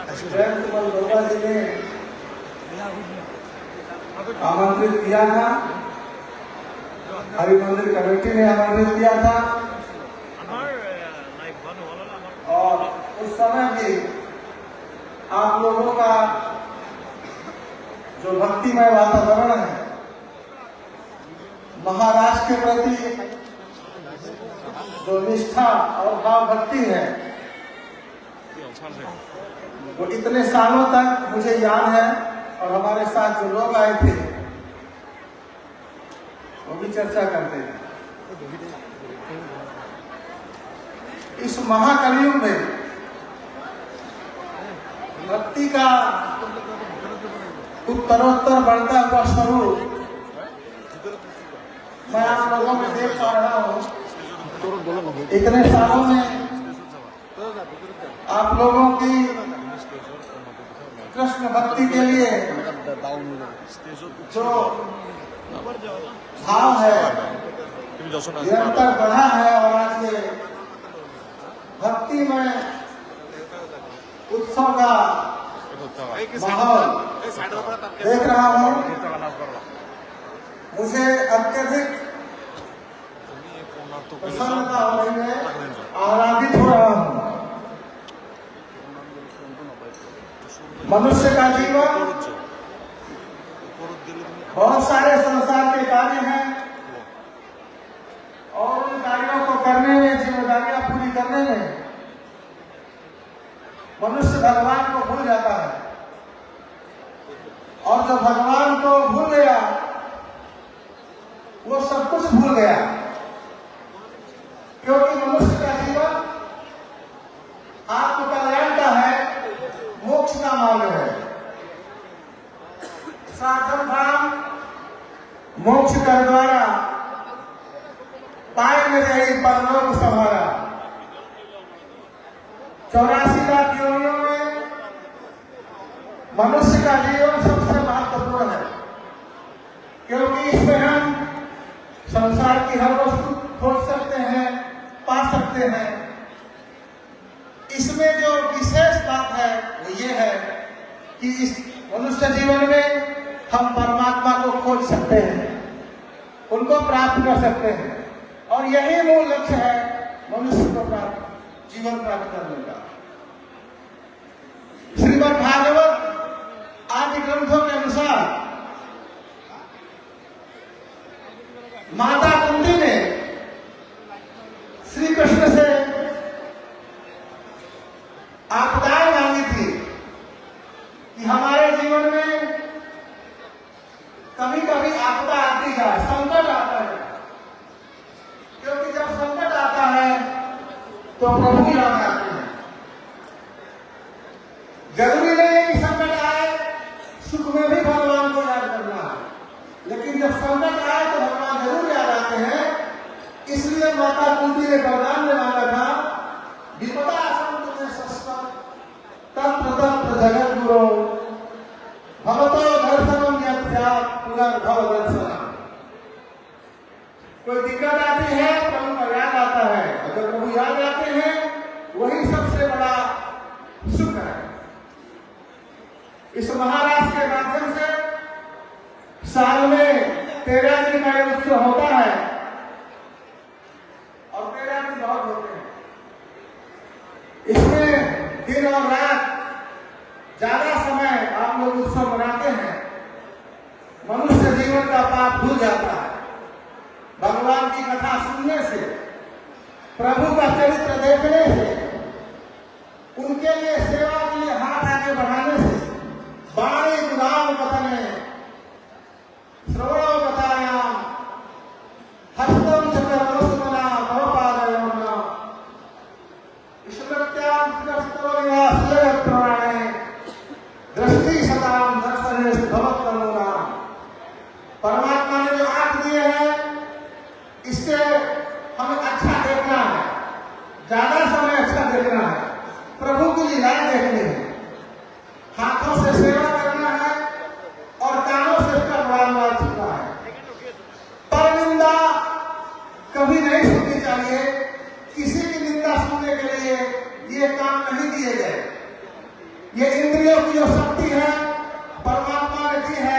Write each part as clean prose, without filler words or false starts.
जयंत मलगोवा जी ने आमंत्रित किया था, हरि मंदिर कमेटी ने आमंत्रित किया था और उस समय भी आप लोगों का जो भक्तिमय वातावरण है, महाराष्ट्र के प्रति जो निष्ठा और भाव भक्ति है, वो इतने सालों तक मुझे याद है। और हमारे साथ जो लोग आए थे वो भी चर्चा करते हैं। इस महाकलियुग में भक्ति का उत्तरोत्तर बढ़ता हुआ स्वरूप मैं आप लोगों में देख पा रहा हूँ। इतने सालों में आप लोगों की कृष्ण भक्ति के लिए जो भाव है निरंतर बढ़ा है और आज ये भक्ति में उत्सव का माहौल देख रहा हूँ। मुझे अत्यधिक प्रसन्नता हो रही है, आह्लादित हो रहा हूँ। मनुष्य का जीवन बहुत सारे संसार के कार्य हैं और उन कार्यों को करने में, जिम्मेदारियां पूरी करने में मनुष्य भगवान को भूल जाता है। और जो भगवान को भूल गया वो सब कुछ भूल गया, क्योंकि मनुष्य का जीवन आत्मकल्याण का है, मोक्ष का मार्ग है। साधन धाम मोक्ष कर द्वारा पाए में रही परलोक संहारा। 84 लाख योनियों में मनुष्य का जीवन सबसे महत्वपूर्ण है, क्योंकि इसमें हम संसार की हर वस्तु खोज सकते हैं, पा सकते हैं। इसमें जो विशेष बात है वो ये है कि इस मनुष्य जीवन में हम परमात्मा को खोज सकते हैं, उनको प्राप्त कर सकते हैं और यही मूल लक्ष्य है मनुष्य को जीवन प्राप्त करने का। श्रीमद् भागवत आदि ग्रंथों के अनुसार माता कुंती ने श्री कृष्ण से आपदाएं मांगी थी कि हमारे जीवन में कभी कभी आपदा आती है, संकट आता है, क्योंकि जब संकट आता है तो प्रभु याद आते हैं। जरूरी नहीं कि संकट आए सुख में भी भगवान को याद करना है, लेकिन जब संकट आए तो भगवान जरूर याद आते हैं। इसलिए माता कुंती ने वरदान में मांगा था, विपदा संत में सस्ता तंत्र तंत्र जगत गुरु भगवतो दर्शनम पुनर्भव दर्शन। कोई दिक्कत आती है प्रभु का याद आता है, अगर प्रभु याद आते हैं वही सबसे बड़ा सुख है। इस महाराष्ट्र के माध्यम से साल में 13 दिन का यह उत्सव होता है और 13 दिन बहुत होते हैं। इसमें दिन और रात ज्यादा समय आप लोग उत्सव मनाते हैं। मनुष्य जीवन का पाप धुल जाता है भगवान की कथा सुनने से, प्रभु का चरित्र देखने से, उनके लिए सेवा के लिए हाथ आगे बढ़ाने से। बाणी गुलाम कथने श्रवणो कथायाम हस्तम चक्रमना भवपादयोना ईश्वरत्याम कृष्णोयाश्रय प्राणे दृष्टि सताम दर्शने भवत करुणा। परमात्मा ने जो आंख दिए हैं इससे हमें अच्छा देखना है, ज्यादा समय अच्छा देखना है, प्रभु की लीलाएं देखना जो शक्ति है परमात्मा ने दी है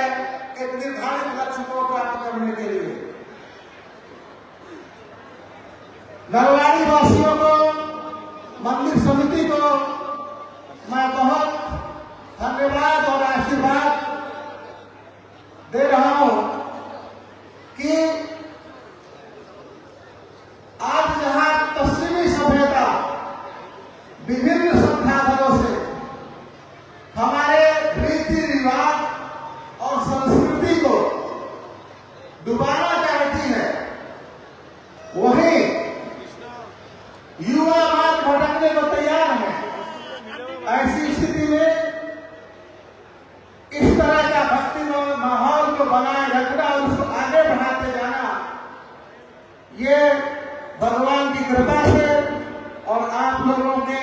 एक निर्धारित लक्ष्य को प्राप्त करने के लिए। नरवाड़ी वासियों को, मंदिर समिति को मैं बहुत धन्यवाद और आशीर्वाद दे रहा हूं कि आज जहां पश्चिमी सभ्यता विभिन्न संसाधनों से हमारे रीति रिवाज और संस्कृति को डुबाना चाहती है, वहीं युवा मार्ग भटकने को तैयार है। ऐसी स्थिति में इस तरह का भक्तिमय माहौल को बनाए रखना और उसको आगे बढ़ाते जाना, ये भगवान की कृपा से और आप लोगों के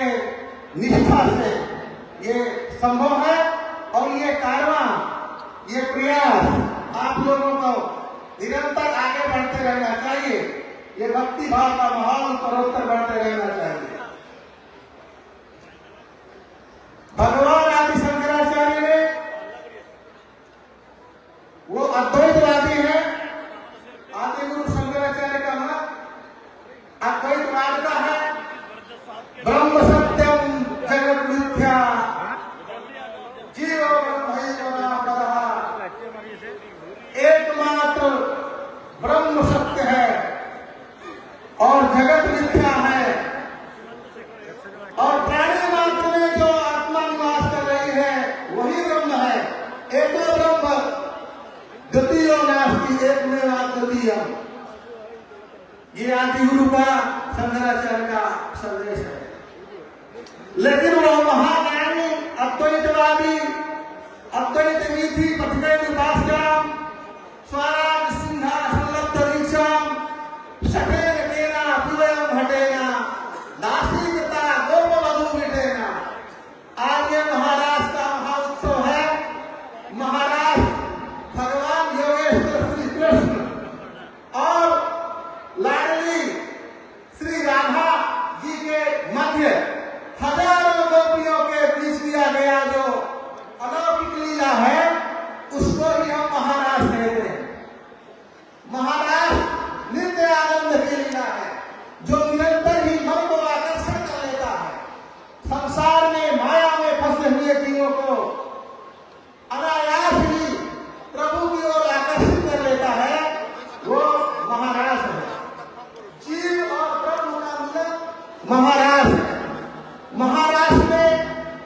निष्ठा से ये संभव है। और ये कारवां, ये प्रयास आप लोगों को निरंतर आगे बढ़ते रहना चाहिए। ये भक्ति भाव का माहौल उत्तरोत्तर बढ़ते रहना चाहिए। भगवान आदि शंकराचार्य ने, वो अद्वैतवादी है। आदि गुरु शंकराचार्य का मत अद्वैतवाद का है। ब्रह्म सत्यम जगत मिथ्या जीव ब्रह्मैव नापरः। एकमात्र ब्रह्म सत्य है और जगत मिथ्या है। और प्राणी मात्र में जो आत्मा निवास कर रही है वही ब्रह्म है। एको ब्रह्म द्वितीयो नास्ति एकमेवाद्वितीयम्। ये आदि गुरु का शंकराचार्य का संदेश है। लेकिन वह महाज्ञानी अद्वैतवादी, अद्वैत विधि पथिके उपास्याम स्वराज सिंहासन लब्धरीक्षाम शठेन केना पिबयं घटेना दासीकता गोप मधु मिटेना। आज ये महाराष्ट्र का महोत्सव है। महाराष्ट्र भगवान योगेश्वर श्री कृष्ण और लाडली श्री राधा जी के मध्य हजारों गोपियों के बीच किया गया जो अलौकिक लीला है, उसको ही हम महाराष्ट्र कहते हैं। महाराष्ट्र नित्य आनंद की लीला है जो निरंतर ही मन को आकर्षण कर लेता है। संसार में माया में फंसे हुए जीवों को अनायास ही प्रभु की ओर आकर्षित कर लेता है, वो महाराष्ट्र है। जीव और प्रभु का मिलन महाराष्ट्र है। महाराष्ट्र में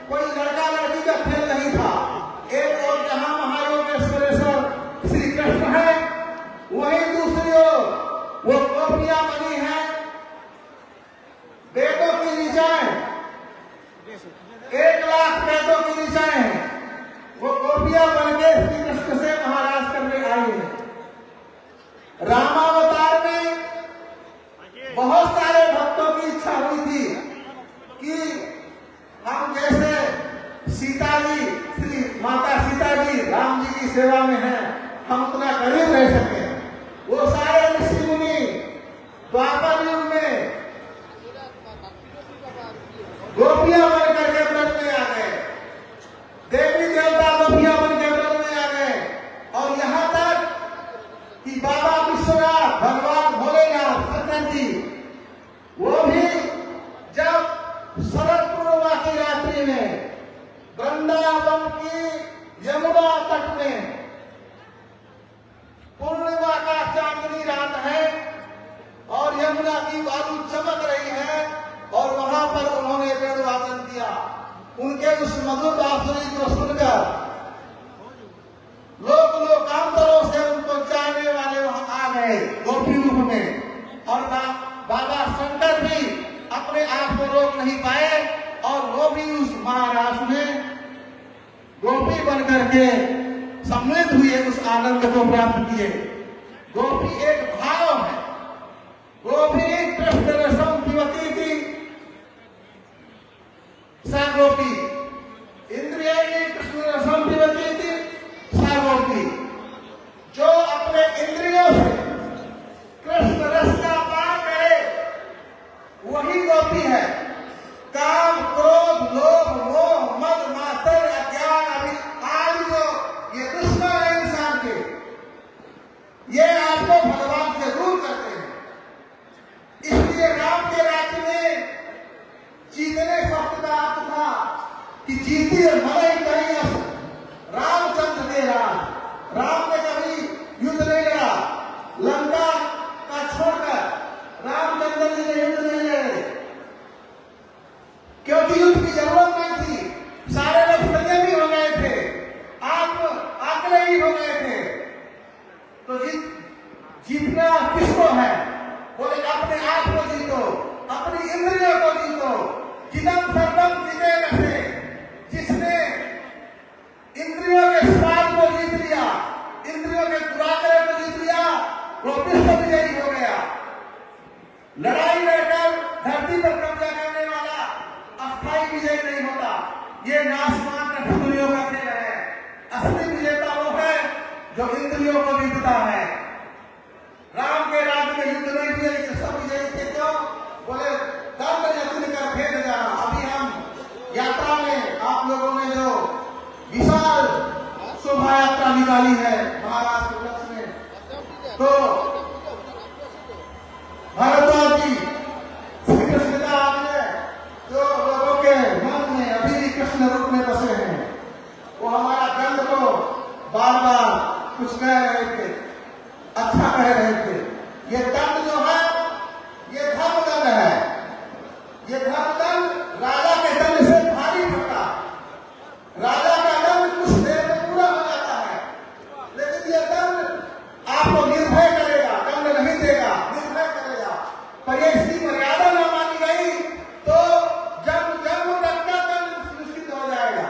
कोई लड़का लड़की का खेल नहीं था। एक और जहां महायोगेश्वरेश्वर श्री कृष्ण है, वहीं दूसरी ओर वो गोपियां बनी हैं। बेटों की ऋचाएं, 1 लाख बेटों की ऋचाएं हैं। वो गोपियां बनके श्री कृष्ण से महाराज करने आई है। रामावतार में बहुत सारे भक्तों की इच्छा हुई थी कि हम जैसे सीता जी, श्री माता सीता जी राम जी की सेवा में हैं, हम उतना करीब रह सके। वो सारे ऋषि मुनि द्वापर युग में गोपियां बन करके व्रत में आ गए। देवी देवता गोपियां बन के व्रत में आ गए। और यहाँ तक कि बाबा विश्वनाथ, भगवान भोलेनाथ, सत्यन जी, वो भी जब शरद पूर्णिमा की रात्रि में वृंदावन की यमुना तट में पूर्णिमा का चांदनी रात है और यमुना की बालू चमक रही है और वहां पर उन्होंने वेणु वादन किया। उनके उस मधुर बांसुरी को सुनकर लोग लोकांतरों से उनको जानने वाले वहां आ गए गोपी रूप में। और बाबा शंकर भी अपने आप को रोक नहीं पाए और वो भी उस महाराष्ट्र में गोपी बन करके सम्मिलित हुए, उस आनंद को प्राप्त किए। गोपी एक भाव है। गोपी कृष्ण रसम पिबती थी सा गोपी, इंद्रिय कृष्ण रसम पिबती थी सा गोपी। जो अपने इंद्रियों से कृष्ण रस का पान करे वही गोपी है। काम, क्रोध, लोभ, मोह, मद, मात्सर्य, अज्ञान, जीतिए मरे कहीं रामचंद्र के राज। राम ने कभी युद्ध नहीं लड़ा, लंका का छोड़कर रामचंद्र जी ने युद्ध नहीं लड़े, क्योंकि युद्ध की जरूरत नहीं थी। सारे लोग सजग भी हो गए थे, आप आंकड़े भी हो गए थे। तो जीतना किसको है? बोले अपने आप को जीतो, अपनी इंद्रियों को जीतो। जिदम सर्वम जितेन से, जिसने इंद्रियों के स्वाद को जीत लिया, इंद्रियों के दुराग्रह को जीत लिया, वो विश्व विजयी हो गया। लड़ाई लड़कर धरती पर कब्जा करने वाला अस्थायी विजय नहीं होता, ये नाशवान कठपुतलियों का खेल है। असली विजेता वो है जो इंद्रियों को जीतता है। राम के राज्य में युद्ध नहीं हुए, लेकिन सब विजयी थे। क्यों? बोले दंड यत्न कर भेद जाना। अभी हम यात्रा में आप लोगों ने जो विशाल शोभा यात्रा निकाली है महाराष्ट्र प्रदेश में, तो भारद्वाज जी श्री कृष्ण का आपने जो लोगों के मन में अभी भी कृष्ण रूप में बसे हैं, वो हमारा दंड को बार बार कुछ कह रहे थे, अच्छा कह रहे थे। ये दंड जो है ये धर्म दंड है। ये धर्म दंड राजा के दंड से भारी पड़ता। राजा का दंड कुछ देर में पूरा हो जाता है, लेकिन ये दंड आपको निर्भय करेगा, दंड नहीं देगा, निर्भय करेगा। पर ये इसकी मर्यादा न मानी गई तो जब जन्म तक का दंड सुनिश्चित हो जाएगा।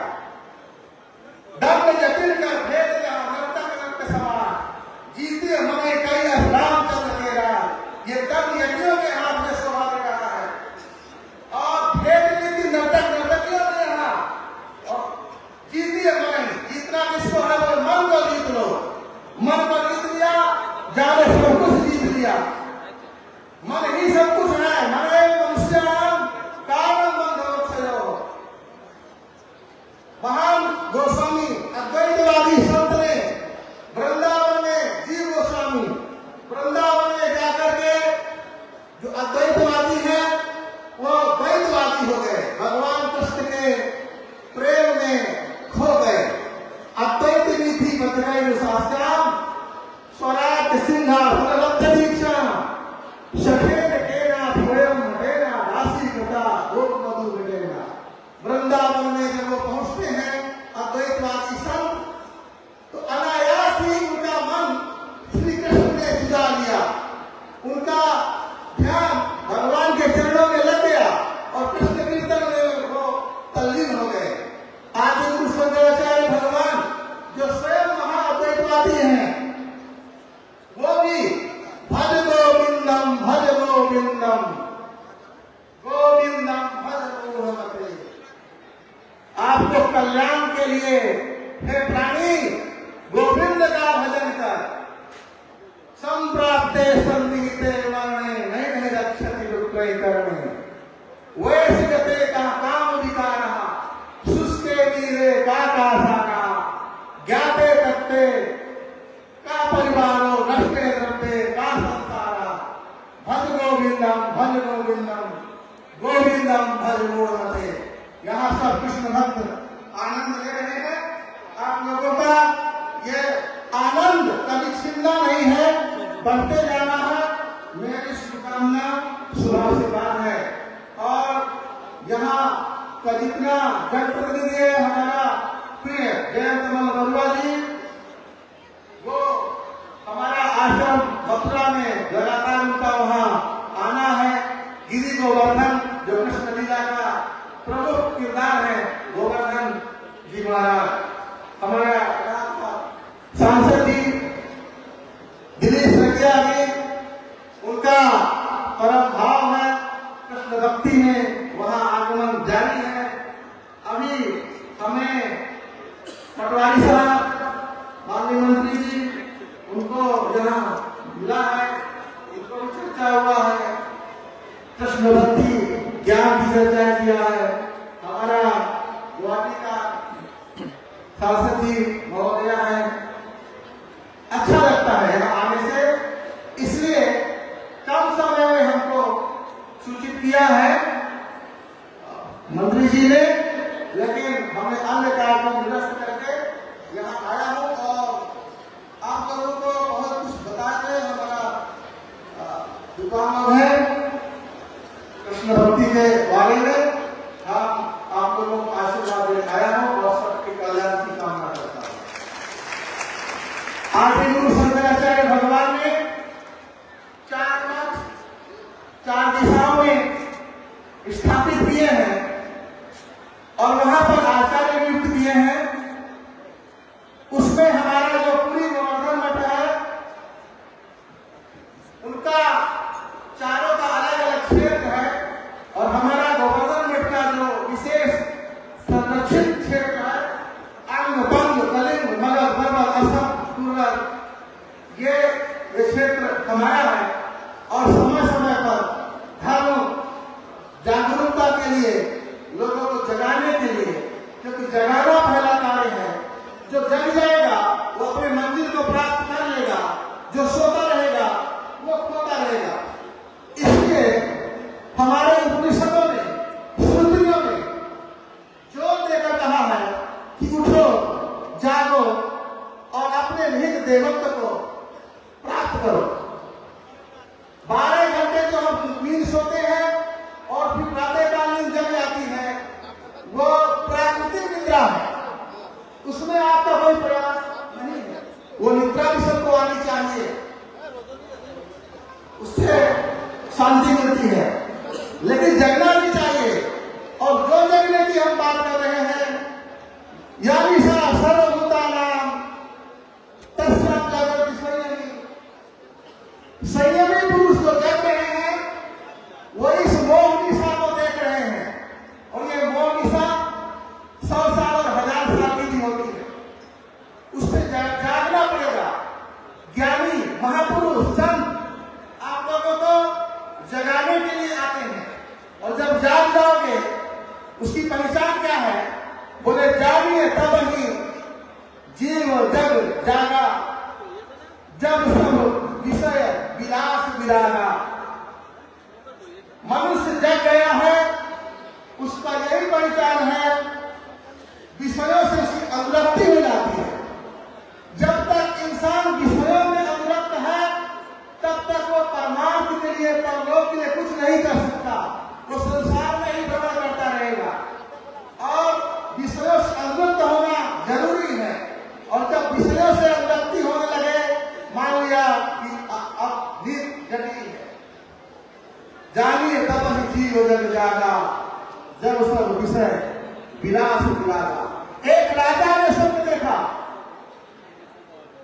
दंड जटिल कर भेद जाओ नर्तक नर्त समान, जीते मरे कई रामचंद्र के राज। ये दंड यज्ञों के हाथ में शोभा दे रहा है और भेद नीति नर्तक नर्तकियों ने रहा। और जीतिए मरे, जितना विश्व है वो मन को जीत लो। मन को जीत लिया, जाने सब कुछ जीत लिया। मन ही सब कुछ है। मरे मनुष्याणाम कारणं बन्धमोक्षयोः। महान गोस्वामी अद्वैतवादी संत ने वृंदावन में, जीव गोस्वामी वृंदावन में जाकर के जो अद्वैतवादी है वो द्वैतवादी हो गए, भगवान कृष्ण के प्रेम में खो गए। अद्वैत नीति बतराई शास्त्राम स्वराट सिंहासन दीक्षा सफेद केना स्वयं हटेना राशि कथा गोप मधु मिटेना। वृंदावन में जब वो पहुंचते हैं अद्वैतवादी संत, तो अनायास ही उनका मन श्री कृष्ण ने जुदा लिया। उनका ध्यान भगवान के चरणों में लग गया और कृष्ण कीर्तन में वो तल्लीन हो गए। आदि गुरु शंकराचार्य भगवान जो स्वयं महाअद्वैतवादी हैं, वो भी भज गोविंदम भज गोविंदम गोविंदम भज गोविंदम। आपको कल्याण के लिए हे प्राणी गोविंद का भजन कर। संप्राप्ते सन्निहिते वर्णे नैन रक्षति दुष्कृति करणे। वैश्यते का काम विकारः शुष्के नीरे का साका। ज्ञाते तत्ते का परिवारो नष्टे द्रव्ये का संसारा। भज गोविंदम गोविंदम भज मूढ़मते। यहाँ सब कृष्ण भक्त आनंद ले रहे हैं। आप लोगों का ये आनंद कभी छिंदा नहीं है, बढ़ते जाना है। मेरी शुभकामना शुभाशीर्वाद है। और यहाँ का जितना जनप्रतिनिधि है हमारा प्रिय जयंत बरुआ जी, वो हमारा आश्रम मथुरा में लगातार उनका वहाँ आना है। गिरी गोवर्धन जो कृष्ण लीला का प्रमुख किरदार है, गोवर्धन जी महाराज, हमारा सांसद जी दिनेश रंगिया जी, उनका परम भाव है कृष्ण भक्ति में, वहाँ आगमन जारी है। अभी हमें पटवारी साहब माननीय मंत्री जी, उनको यहाँ मिला है, इनको भी चर्चा हुआ है, कृष्ण भक्ति ज्ञान की चर्चा किया है। हमारा गुवाहाटी का सांसद जी महोदया है। अच्छा लगता है यहाँ आने से, इसलिए कम समय में हमको सूचित किया है मंत्री जी ने लेकिन हमने अन्य कार्यों में निरस्त करके यहाँ आया हूँ और आप लोगों को बहुत कुछ बताते हमारा दुकान है कृष्ण भक्ति के बारे में हम आप लोगों को आशीर्वाद देने आया हूँ और सबके कल्याण की कामना करता हूँ। आदि गुरु शंकराचार्य भगवान ने 4 मठ 4 दिशाओं में स्थापित किए हैं और वहां पर आचार्य नियुक्त किए हैं। उसमें हमारा जो पूरी गोवर्धन मठ है उनका चारों का अलग अलग क्षेत्र है और हमारा गोवर्धन मठ का जो विशेष संरक्षित क्षेत्र है अंग बंग कलिंग मगध बर्बर असम पूर्वक ये क्षेत्र हमारा है और समय समय पर धर्म जागरूकता के लिए लोगों को जगाने के लिए, क्योंकि जगाना पहला कार्य है। जो जग जाएगा वो अपने मंजिल को प्राप्त कर लेगा, जो सोता रहेगा वो खोता रहेगा। इसलिए हमारे उपनिषदों में श्रुतियों में जोर देकर कहा है कि उठो जागो और अपने निहित देवत्व को प्राप्त करो। 12 घंटे जो हम नींद सोते हैं और फिर प्रातःकालीन जग जाती है वो प्राकृतिक निद्रा है, उसमें आपका कोई प्रयास नहीं है। वो निद्रा भी सबको आनी चाहिए, उससे शांति मिलती है, लेकिन जगना भी चाहिए। और जो जगने की हम बात कर रहे हैं या निशा सर्वभूतानां तस्मात् जागर्ति संयमी, संयमी पुरुष जो जग रहे हैं वो इस मोह निशा को देख रहे हैं और ये मोह निशा 100 साल और 1000 साल की भी होती है। उससे जागना पड़ेगा। ज्ञानी महापुरुष संत आप लोगों को जगाने के लिए आते हैं और जब जाग जाओगे उसकी पहचान क्या है? बोले जागिए तब ही जीव जग जागा, जब सब विषय विलास विरागा। मनुष्य जग गया है उसका यही पहचान है, विषयों से उसकी अनुरक्ति हो जाती है। जब तक इंसान विषयों में अनुरक्त है तब तक वो परमार्थ के लिए परलोक के लिए कुछ नहीं कर सकता, वो संसार में ही भ्रमण करता रहेगा। और विषयों से अनुरक्त होना जरूरी है। और जब विषयों से अनुरक्ति होने लगे, मान लिया कि अब नींद जगी है, जानिए तब ही जीव जग जागा, जब सब विषय विलास विरागा। एक राजा ने स्वप्न देखा,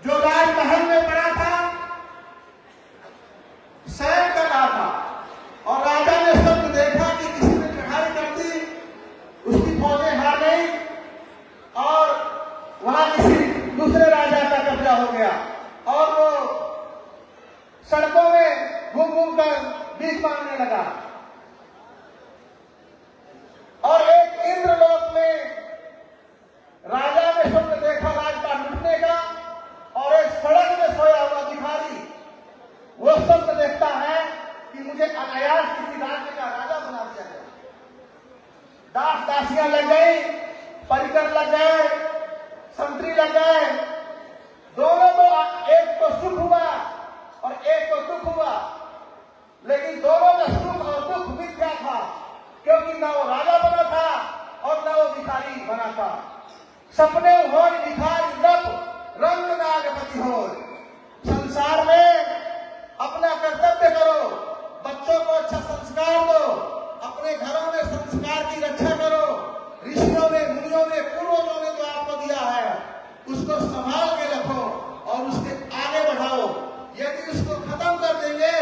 जो राजमहल में पड़ा था, शयन कर रहा था और राजा ने स्वप्न देखा कि किसी ने चढ़ाई कर दी, उसकी फौजें हार गई और वहां किसी दूसरे राजा का कब्जा हो गया और वो सड़कों में घूम घूम कर भीख मांगने लगा। और एक इंद्रलोक में राजा ने स्वप्न देखा राजपाट लुटने का और एक सड़क में सोया हुआ भिखारी वो स्वप्न देखता है कि मुझे अनायास किसी राज्य का राजा बना दिया गया। दास दासियां लग गई, परिकर लग गए, संतरी लग गए, दोनों को एक को सुख हुआ और एक को दुख हुआ, लेकिन दोनों का सुख और दुख मिथ्या था, क्योंकि न वो राजा बना था और न वो भिखारी बना था। सपने हो भिखारी रब रंग नागपति हो। संसार में अपना कर्तव्य करो, बच्चों को अच्छा संस्कार दो, अपने घरों में संस्कार की रक्षा करो। ऋषियों ने मुनियों ने पूर्वजों ने जो आपको दिया है उसको संभाल के रखो और उसके आगे बढ़ाओ। यदि उसको खत्म कर देंगे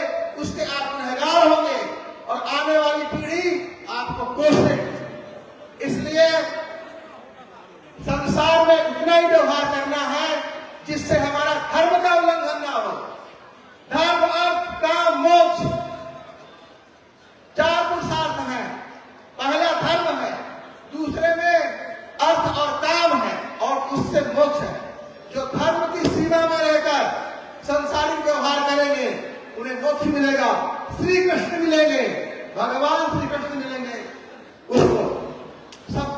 उसके आप गुनहगार होंगे और आने वाली पीढ़ी आपको कोसेगी। इसलिए संसार में उतना ही व्यवहार करना है जिससे हमारा धर्म का उल्लंघन ना हो। धर्म अर्थ काम मोक्ष 4 पुरुषार्थ हैं। पहला धर्म है, दूसरे में अर्थ और काम है और उससे मोक्ष है। जो धर्म की सीमा में रहकर संसारिक व्यवहार करेंगे उन्हें मोक्ष मिलेगा, श्री कृष्ण मिलेंगे, भगवान श्री कृष्ण मिलेंगे। उसको सब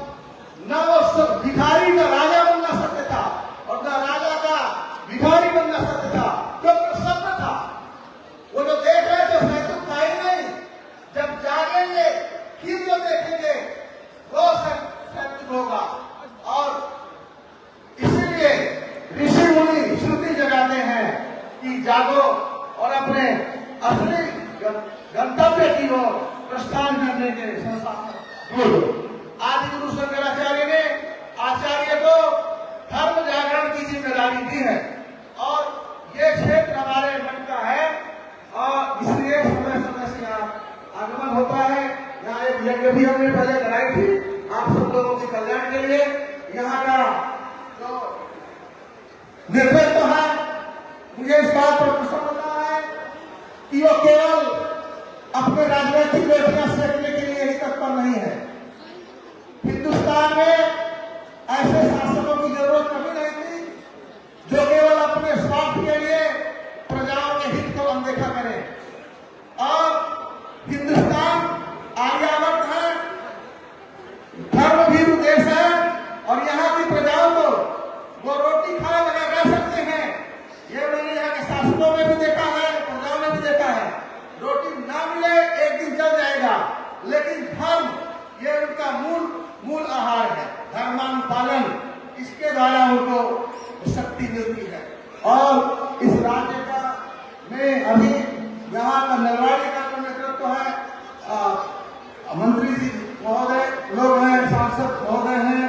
लिए यहाँ का जो नेतृत्व है, मुझे इस बात पर प्रसन्नता है कि वो केवल अपने राजनीतिक रोटियां सेकने के लिए ही तत्पर नहीं है। हिंदुस्तान में ऐसे शासकों की जरूरत कभी नहीं थी जो केवल अपने स्वार्थ के लिए प्रजाओं के हित को अनदेखा करें। और हिंदुस्तान आर्यावर्त है, धर्मभीरु देश है, और यहाँ की प्रजाओं को वो रोटी खाए बगैर रह सकते हैं। ये मैंने यहाँ के शासकों में भी देखा है, प्रजाओं में भी देखा है। रोटी ना मिले एक दिन चल जाएगा, लेकिन धर्म ये उनका मूल आहार है। धर्मानुपालन, इसके द्वारा उनको शक्ति मिलती है। और इस राज्य का में अभी यहाँ का नलवाड़ी का जो नेतृत्व है, मंत्री जी महोदय लोग हैं, सांसद महोदय हैं,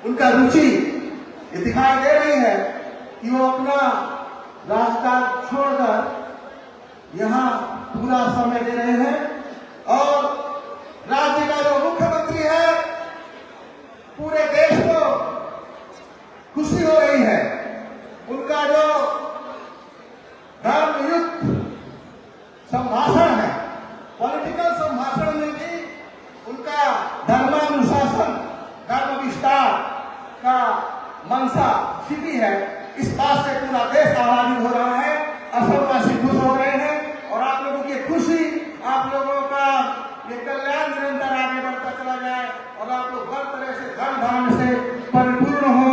उनका रुचि ये दिखाई दे रही है कि वो अपना राजकाज छोड़कर यहाँ पूरा समय दे रहे हैं। और राज्य का जो मुख्यमंत्री है, पूरे देश को खुशी हो रही है। उनका जो धर्मयुक्त संभाषण है, पॉलिटिकल संभाषण में भी उनका धर्मानुशासन, धर्म विस्तार का मंशा छिपी है। इस बात से पूरा देश आह्लादित हो रहा है, असमवासी खुश हो रहे हैं। और आप लोगों की खुशी, आप लोगों का ये कल्याण निरंतर आगे बढ़ता चला जाए और आप लोग हर तरह से धन धान्य से परिपूर्ण हो।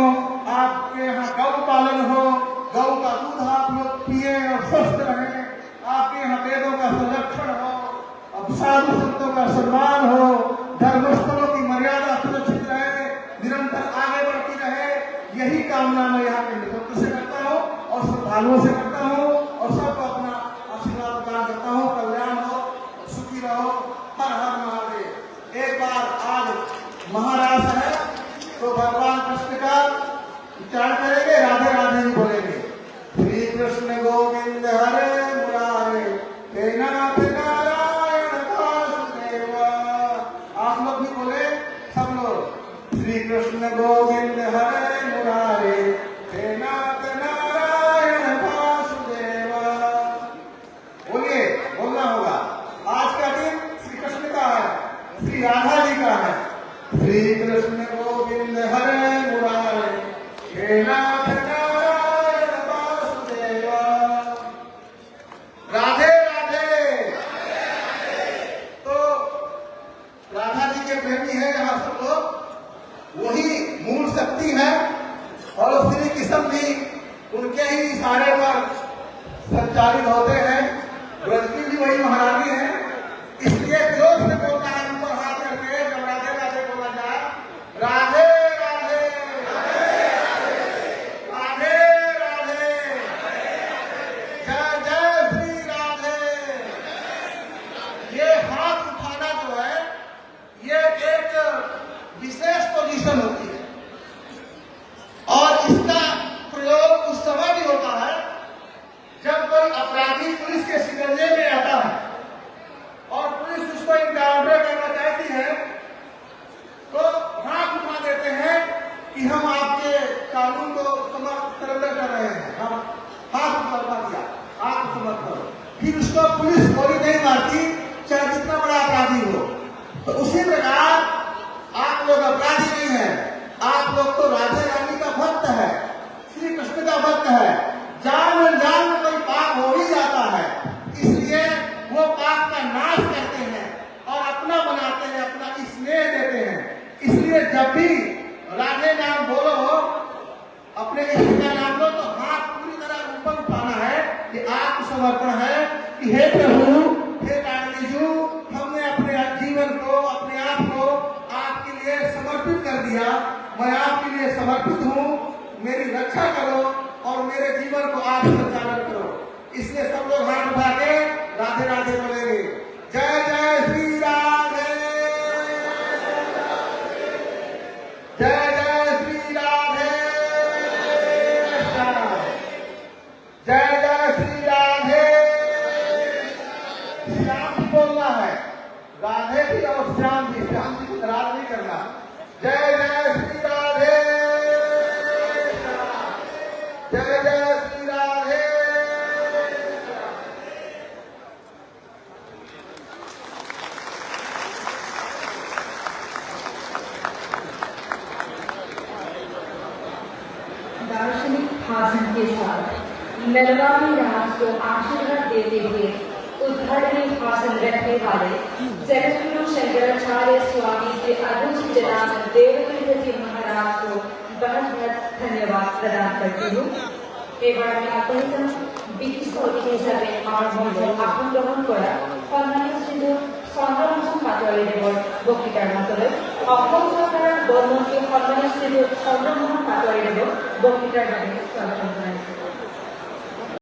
आपके यहाँ गौ पालन हो, गौ का दूध आप लोग पिए और स्वस्थ रहे। आपके यहाँ वेदों का संरक्षण हो, अब साधु संतों का सम्मान हो, धर्मस्थलों की मर्यादा सुरक्षित रहे, निरंतर आगे बढ़ती रहे। यही कामना मैं यहाँ के नेतृत्व से करता हूँ और श्रद्धालुओं से करता हूँ और सबको अपना आशीर्वाद प्रदान करता हूँ। कल्याण हो, सुखी रहो, हर हर महादेव। एक बार आज महाराज है तो भगवान कृष्ण का उच्चारण करेंगे, राधे राधे भी बोलेंगे। श्री कृष्ण गोविंद हरे मुरारे, हे नाथ नारायण वासुदेव। आप लोग भी बोले, सब लोग। श्री कृष्ण गोविंद हरे मुरारे, हे नाथ नारायण वासुदेव। बोलिए, बोलना होगा। आज का दिन श्री कृष्ण का है, श्री राधा जी का है। श्री कृष्ण गोविंद हरे मुरारे, हे नाथ नारायण वासुदेव। राधे राधे। तो राधा जी के प्रेमी है यहाँ सब लोग, वही मूल शक्ति है। और श्री कृष्ण भी उनके ही इशारे पर संचालित होते हैं। ब्रज की भी वही महारानी है, इसलिए जोर से बोलना है, ऊपर हाथ करके जब राधे राधे बोला जाए, राधे राधे राधे राधे, जय जय श्री राधे। ये हाथ उठाना जो है, ये एक विशेष पोजीशन होती है और इसका प्रयोग उस समय भी होता है जब कोई अपराधी पुलिस के शिकंजे में आता है और पुलिस उसको इनकाउंटर करना चाहती है, तो हाथ उठा देते हैं कि हम आपके कानून को सरेंडर कर रहे हैं, हम हाथ उठा दिया, आप समझ करो। फिर उसको पुलिस गोली नहीं मारती, चाहे जितना बड़ा अपराधी हो। तो उसी प्रकार आप लोग अपराधी नहीं है, आप लोग तो राधे रानी का भक्त है, श्री कृष्ण का भक्त है। जान अनजान में कोई पाप हो ही जाता है, इसलिए वो पाप का नाश करते हैं और अपना बनाते हैं, अपना स्नेह देते हैं। इसलिए जब भी राधे नाम बोलो, अपने इष्ट का नाम लो, तो हाथ पूरी तरह ऊपर उठाना है कि आत्मसमर्पण है कि हे प्रभु, हे कारणीजू, हमने अपने जीवन को, अपने आप को आपके लिए समर्पित कर दिया। मैं आपके लिए समर्पित हूँ, मेरी रक्षा करो और मेरे जीवन को आप संचालन करो। इसलिए सब लोग हाथ उठा के राधे राधे बोलेंगे। जय जय श्री राधे, जय जय श्री राधे, जय जय श्री राधे। श्याम भी बोलना है, राधे भी और श्याम भी, श्याम जी को नाराज नहीं करना। जय जय भाषण के साथ मेलवामी राज को आशीर्वाद देते हुए उद्घाटनी भाषण रखने वाले जगतगुरु शंकराचार्य स्वामी श्री अद्वैतानंद देवतीर्थ जी महाराज को बहुत बहुत धन्यवाद प्रदान करती हूँ। এবার আমি আপনাদের বিশেষ অতিথি হিসাবে আমার মঞ্চে আসন গ্রহণ করা সম্মানীয় শ্রীযুত চন্দ্রমোহন পাটোয়ারি দেৱৰ বক্তৃতাৰ মাজলৈ অসম চৰকাৰৰ বৰ্ণমন্ত্ৰী সম্মানীয় শ্রীযুত চন্দ্রমোহন পাটোয়ারি দেৱক বক্তৃতাৰ বাবে স্বাগতম জনাইছোঁ।